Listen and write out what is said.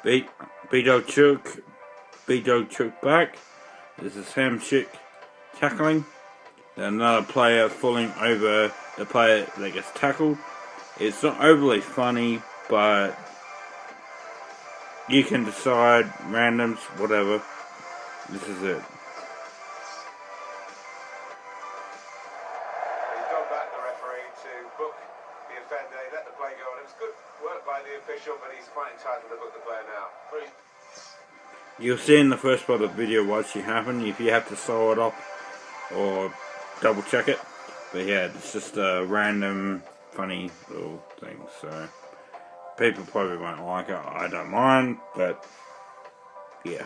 Beto Chuk back. This is Hamsik tackling. Another player falling over the player that gets tackled. It's not overly funny, but you can decide, randoms, whatever. This is it. He's gone back, the referee, to book the offender. He let the play go on. It was good work by the official, but he's quite entitled to book the player now. You'll see in the first part of the video what should happen if you have to sew it up or double check it. But yeah, it's just a random funny little thing, so people probably won't like it. I don't mind, but yeah.